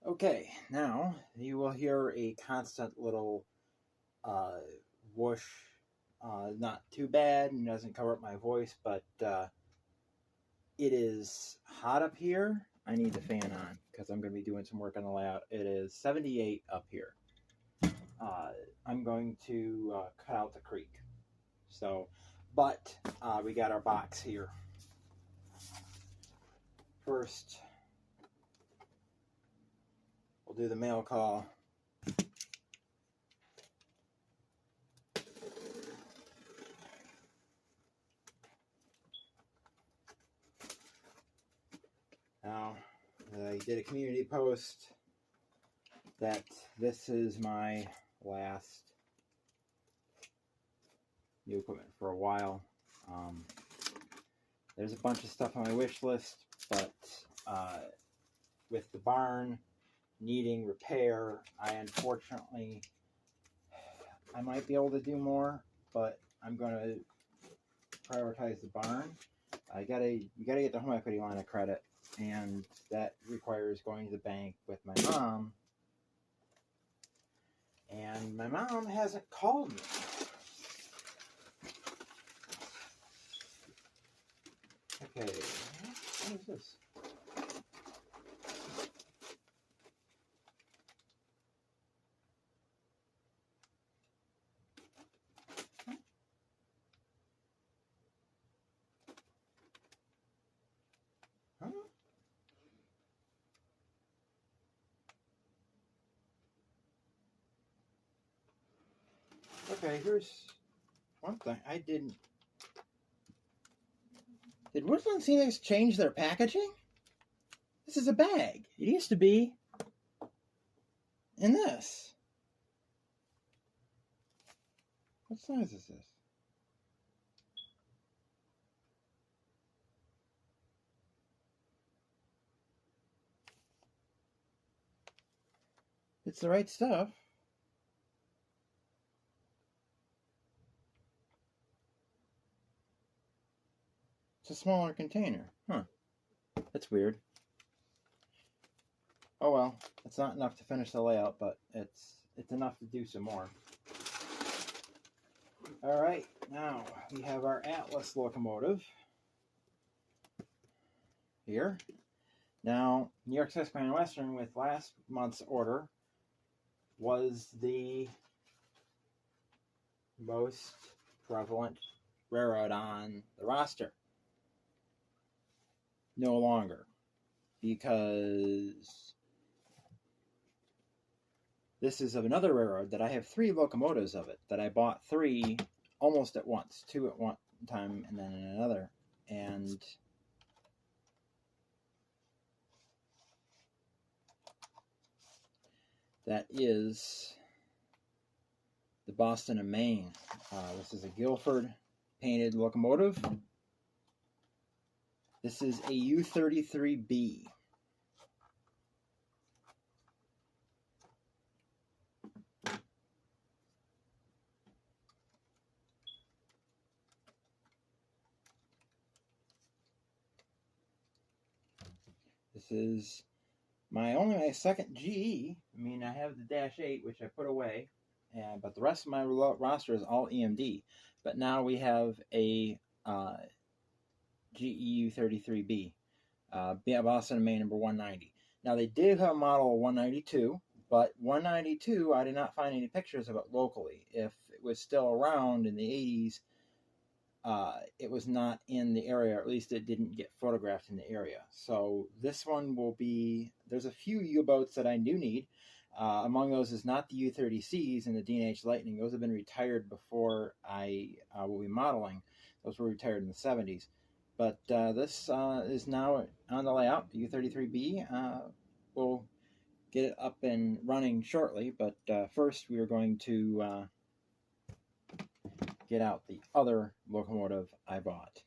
Okay, now you will hear a constant little whoosh. Not too bad, and doesn't cover up my voice, but it is hot up here. I need the fan on because I'm going to be doing some work on the layout. It is 78 up here. I'm going to cut out the creek. So, but we got our box here. First, we'll do the mail call. Now, I did a community post that this is my last new equipment for a while. There's a bunch of stuff on my wish list, but with the barn needing repair, I might be able to do more, but I'm going to prioritize the barn. You gotta get the home equity line of credit, and that requires going to the bank with my mom. And my mom hasn't called me. Okay, what is this? Huh? Okay, here's one thing. Did Woodland Scenics change their packaging? This is a bag. It used to be in this. What size is this? It's the right stuff. It's a smaller container. Huh. That's weird. Oh well, it's not enough to finish the layout, but it's enough to do some more. Alright, now we have our Atlas locomotive here. Now, New York Southern and Western with last month's order was the most prevalent railroad on the roster. No longer, because this is of another railroad that I have 3 locomotives of it, that I bought 3 almost at once, 2 at one time and then another, and that is the Boston and Maine. This is a Guilford painted locomotive. This is a U33B. This is only my second GE. I mean, I have the Dash 8, which I put away, but the rest of my roster is all EMD. But now we have a GE U33B, Boston and Maine number 190. Now, they did have a model of 192, but 192, I did not find any pictures of it locally. If it was still around in the 80s, it was not in the area, or at least it didn't get photographed in the area. So this one will be, there's a few U-boats that I do need. Among those is not the U-30Cs and the D&H Lightning. Those have been retired before I will be modeling. Those were retired in the 70s. But this is now on the layout. The U-33B will get it up and running shortly. But first we are going to get out the other locomotive I bought.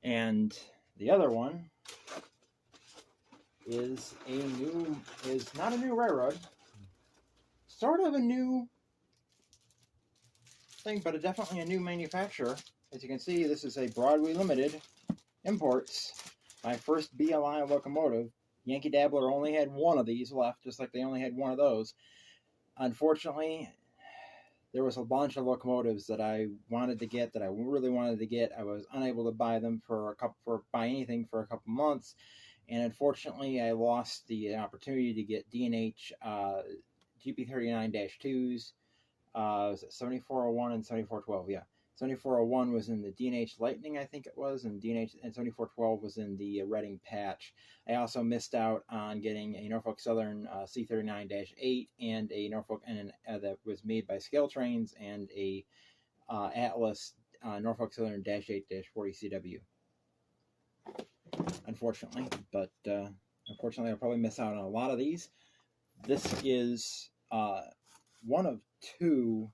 And the other one is not a new railroad, sort of a new thing, but definitely a new manufacturer. as you can see, this is a Broadway Limited Imports. My first BLI locomotive. Yankee Dabbler only had one of these left, just like they only had one of those. Unfortunately, there was a bunch of locomotives that I wanted to get, that I really wanted to get. I was unable to buy them buy anything for a couple months, and unfortunately, I lost the opportunity to get D&H GP39-2s. Was it 7401 and 7412? Yeah. 7401 was in the D&H Lightning, I think it was, and 7412 was in the Reading Patch. I also missed out on getting a Norfolk Southern C39-8 and a Norfolk that was made by Scale Trains, and a Atlas Norfolk Southern -8-40 CW. Unfortunately, but unfortunately, I'll probably miss out on a lot of these. This is one of two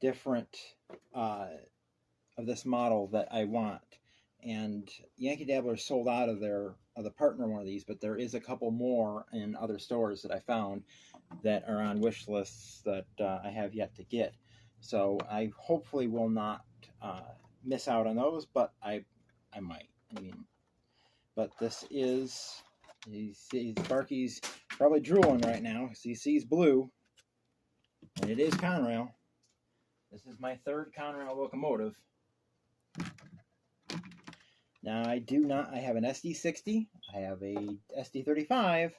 different of this model that I want, and Yankee Dabbler sold out of the partner one of these, but there is a couple more in other stores that I found that are on wish lists that I have yet to get. So I hopefully will not miss out on those, but I might. I mean, but this is, you see Sparky's probably drooling right now because he sees blue, and it is Conrail. This is my third Conrail locomotive. Now I have an SD60, I have a SD35,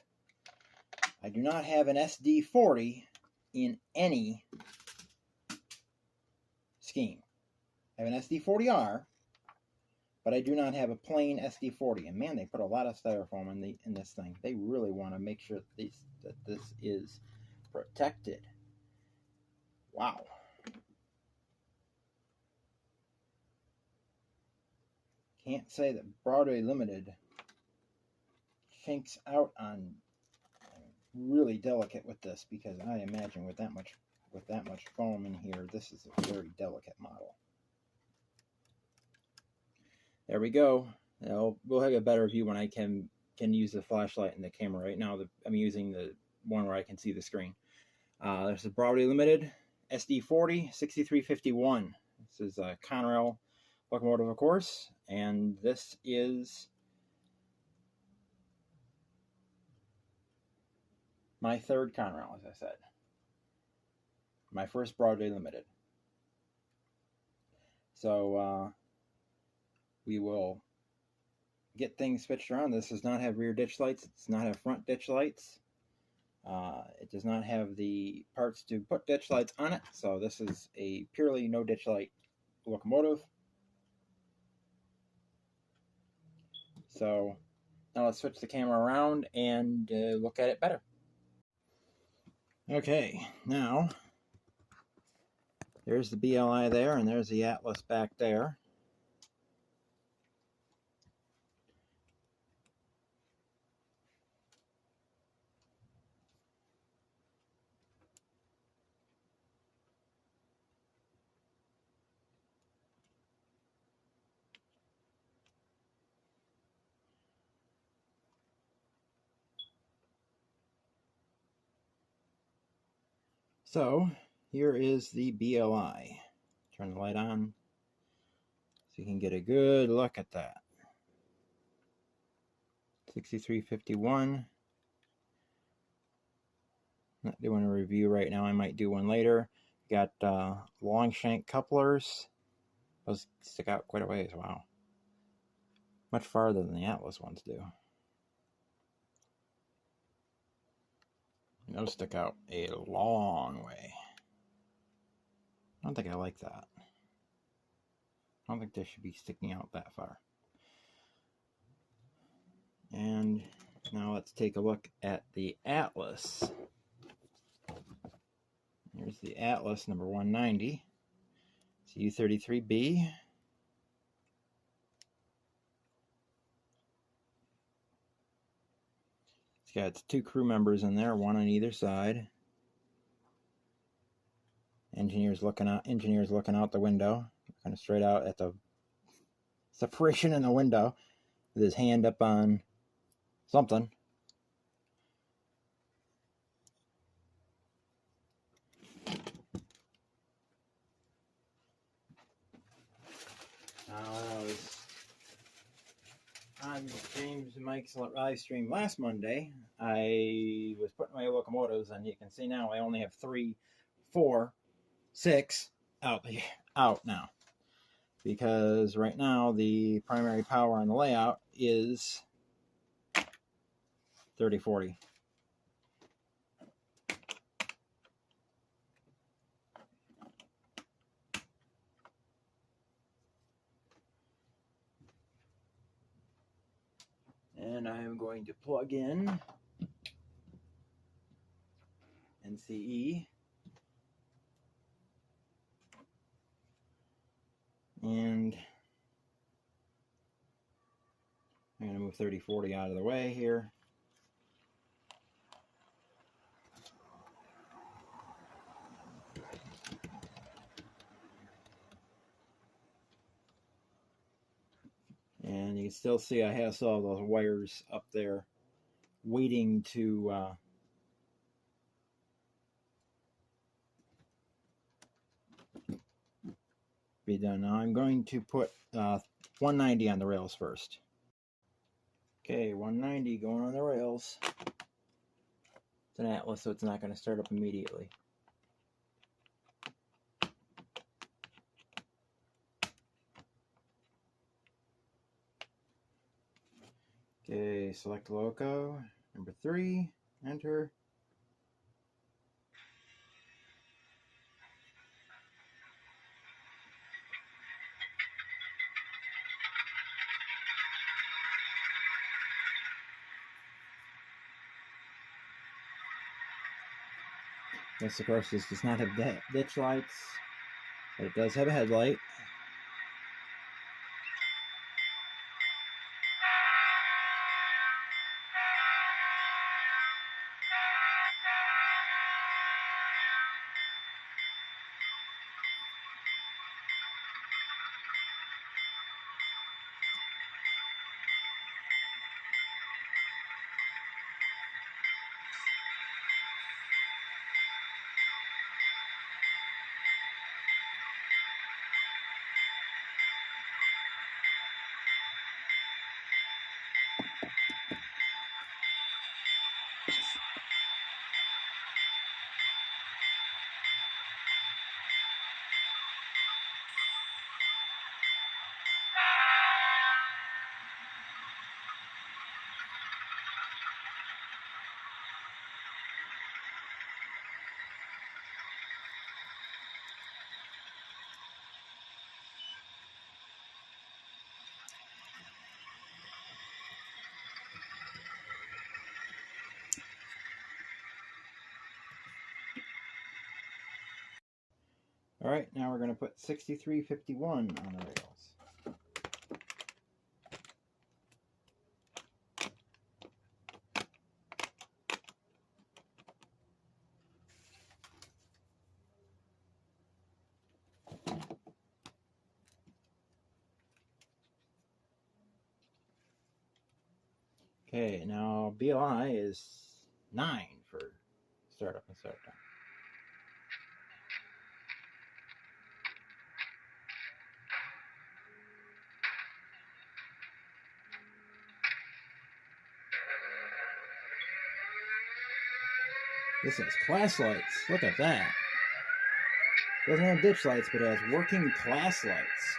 I do not have an SD40 in any scheme. I have an SD40R, but I do not have a plain SD40. And man, they put a lot of styrofoam in this thing. They really want to make sure that this is protected. Wow. Can't say that Broadway Limited chinks out on really delicate with this, because I imagine with that much foam in here, this is a very delicate model. There we go. Now, we'll have a better view when I can use the flashlight and the camera. Right now, I'm using the one where I can see the screen. There's the Broadway Limited SD40 6351. This is a Conrail locomotive, of course, and this is my third Conrail, as I said. My first Broadway Limited. So we will get things switched around. This does not have rear ditch lights. It does not have front ditch lights. It does not have the parts to put ditch lights on it. So this is a purely no ditch light locomotive. So now let's switch the camera around and look at it better. Okay, now there's the BLI there, and there's the Atlas back there. So here is the BLI. Turn the light on so you can get a good look at that. 6351. Not doing a review right now. I might do one later. Got long shank couplers. Those stick out quite a ways. Wow. Much farther than the Atlas ones do. Those stick out a long way. I don't think I like that. I don't think they should be sticking out that far. And now let's take a look at the Atlas. Here's the Atlas number 190. It's U33B. It's got two crew members in there, one on either side. Engineers looking out the window, kind of straight out at the separation in the window, with his hand up on something. I was on James and Mike's live stream last Monday. I was putting my locomotives, and you can see now I only have 3, 4, 6 out now. Because right now the primary power on the layout is 3040. And I'm going to plug in NCE. And I'm going to move 3040 out of the way here. And you can still see I have all those wires up there waiting to be done. Now I'm going to put 190 on the rails first. Okay, 190 going on the rails. It's an Atlas, so it's not going to start up immediately. Okay, select loco, number 3, enter. This, of course, does not have ditch lights, but it does have a headlight. All right, now we're going to put 6351 on the rails. Okay, now BLI is 9 for startup and start time. This is class lights. Look at that. Doesn't have ditch lights, but it has working class lights.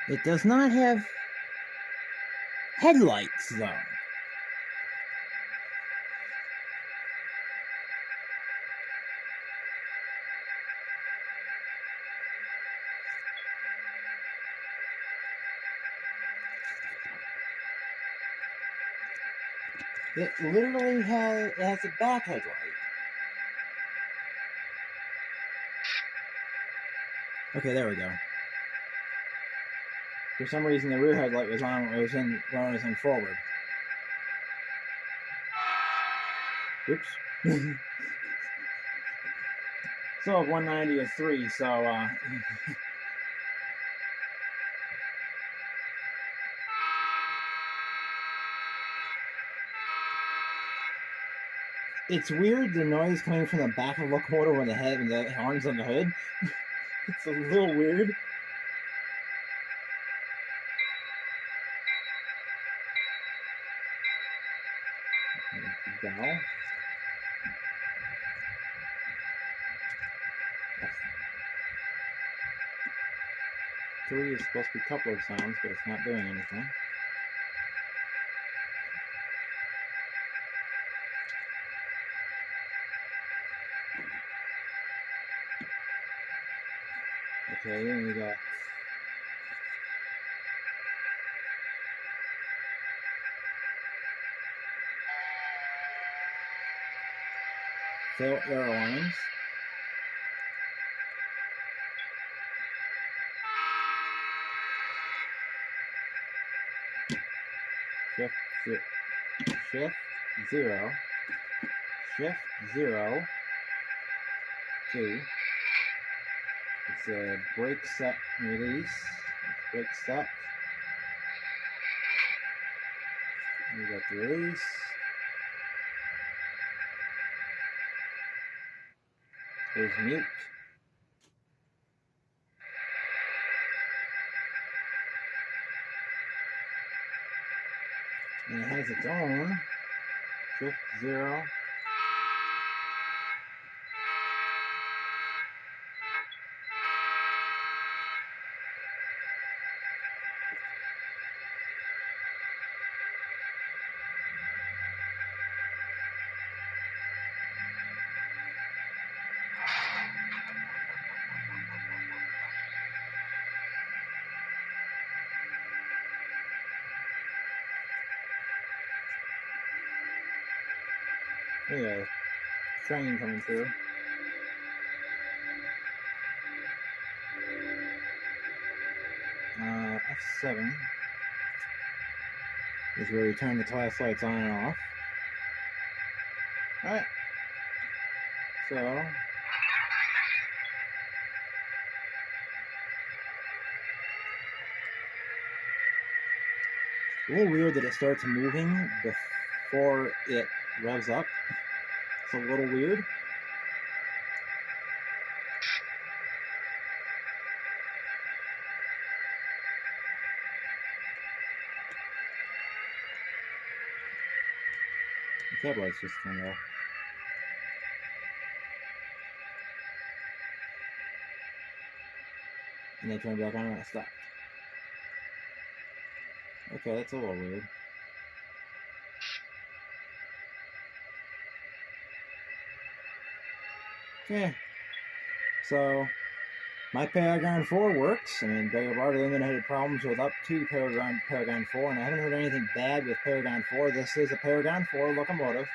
It does not have headlights, though. It literally has a back headlight. Okay, there we go. For some reason, the rear headlight was on when I was in forward. Oops. still have 190 as 3, so it's weird, the noise coming from the back of the locomotive when the head and the horns on the hood. It's a little weird. Down. 3 is supposed to be coupler sounds, but it's not doing anything. Okay, then we got fail error lines. Shift 0, shift 0, 2. It's a brake set and release. It's brake set. We got the release. There's mute. And it has its own shift 0. Yeah, train coming through. F7 is where we turn the class lights on and off. Alright, so a little weird that it starts moving before it revs up. It's a little weird. The cab lights just turned off. And they turned back on when I stopped. Okay, that's a little weird. Okay, so my Paragon 4 works. I mean, Bar eliminated problems with up to Paragon 4, and I haven't heard anything bad with Paragon 4. This is a Paragon 4 locomotive,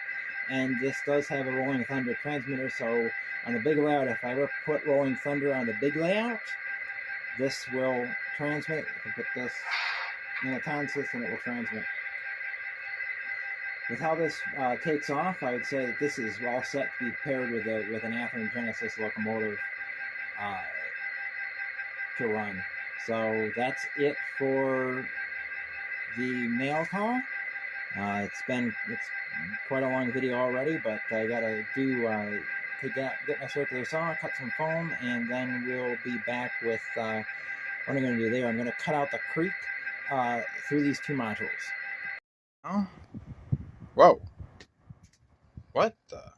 and this does have a Rolling Thunder transmitter, so on the big layout, if I ever put Rolling Thunder on the big layout, this will transmit. If I put this in a consist, and it will transmit. With how this takes off, I would say that this is all set to be paired with an Athearn Genesis locomotive to run. So that's it for the mail call. It's quite a long video already, but I gotta get my circular saw, cut some foam, and then we'll be back with what I'm gonna do there. I'm gonna cut out the creek through these 2 modules. Oh. Whoa. What the?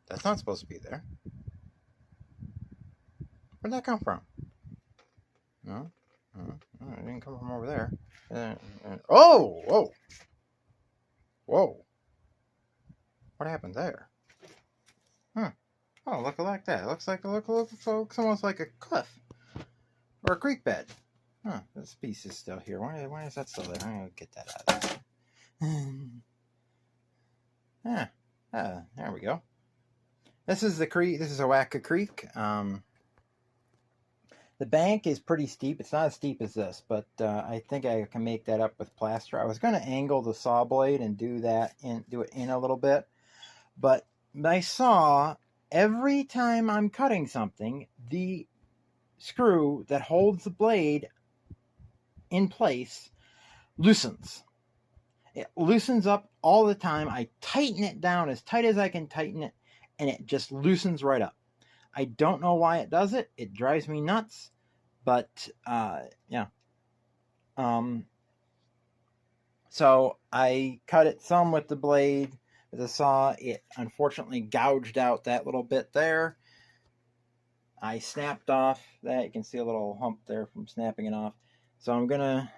That's not supposed to be there. Where'd that come from? No, it didn't come from over there. Oh! Whoa! Whoa! What happened there? Huh. Oh, look like that. It looks almost like a cliff. Or a creek bed. Huh, this piece is still here. Why is that still there? I'm gonna get that out of there. There we go. This is the creek. This is Owaka Creek. The bank is pretty steep. It's not as steep as this, but I think I can make that up with plaster. I was going to angle the saw blade and do it in a little bit, but my saw every time I'm cutting something, the screw that holds the blade in place loosens. It loosens up all the time. I tighten it down as tight as I can tighten it, and it just loosens right up. I don't know why it does it. It drives me nuts, but yeah. So I cut it some with the blade, with the saw. It unfortunately gouged out that little bit there. I snapped off that. You can see a little hump there from snapping it off. So I'm gonna,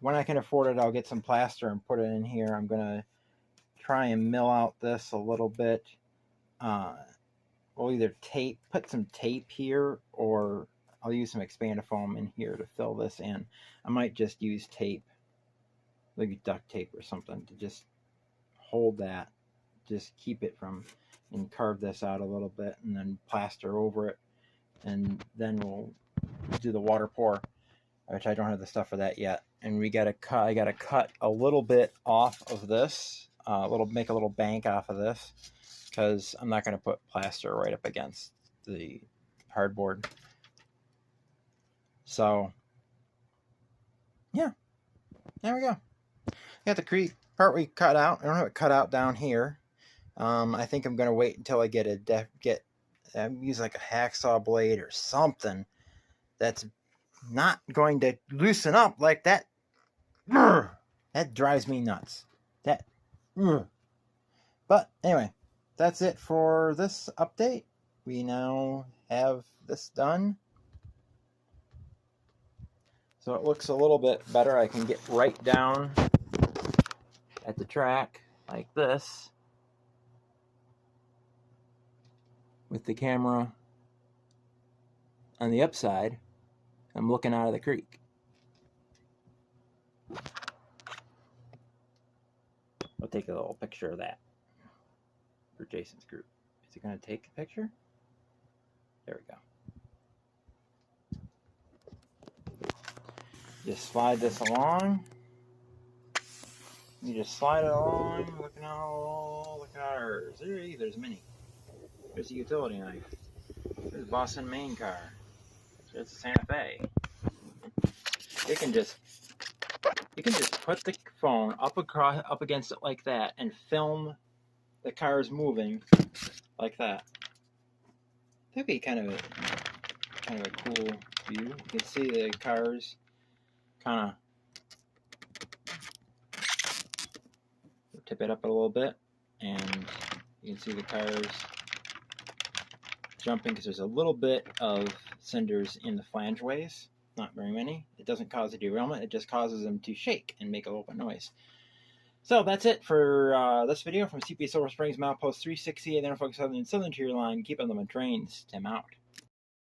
when I can afford it, I'll get some plaster and put it in here. I'm gonna try and mill out this a little bit. We'll either put some tape here, or I'll use some expandifoam in here to fill this in. I might just use tape, like duct tape or something, to just hold that, just keep it from, and carve this out a little bit, and then plaster over it, and then we'll do the water pour, which I don't have the stuff for that yet. And I gotta cut a little bit off of this, make a little bank off of this, because I'm not gonna put plaster right up against the hardboard. So yeah, there we go. Got the part we cut out. I don't have it cut out down here. I think I'm gonna wait until I use like a hacksaw blade or something that's not going to loosen up like that. That drives me nuts. But anyway, that's it for this update. We now have this done. So it looks a little bit better. I can get right down at the track like this with the camera on the upside. I'm looking out of the creek. I'll take a little picture of that for Jason's group. Is he going to take a picture? There we go. Just slide this along. You just slide it along, looking out, there's Minnie. There's the utility knife. There's the Boston main car. There's the Santa Fe. You can just put the phone up against it like that and film the cars moving like that. That'd be kind of a cool view. You can see the cars kind of tip it up a little bit, and you can see the cars jumping because there's a little bit of cinders in the flangeways. Not very many. It doesn't cause a derailment. It just causes them to shake and make a little bit of noise. So that's it for this video from CPA Silver Springs, milepost 360, and then focus on the Southern Tier line. Keep on them on trains. Tim out.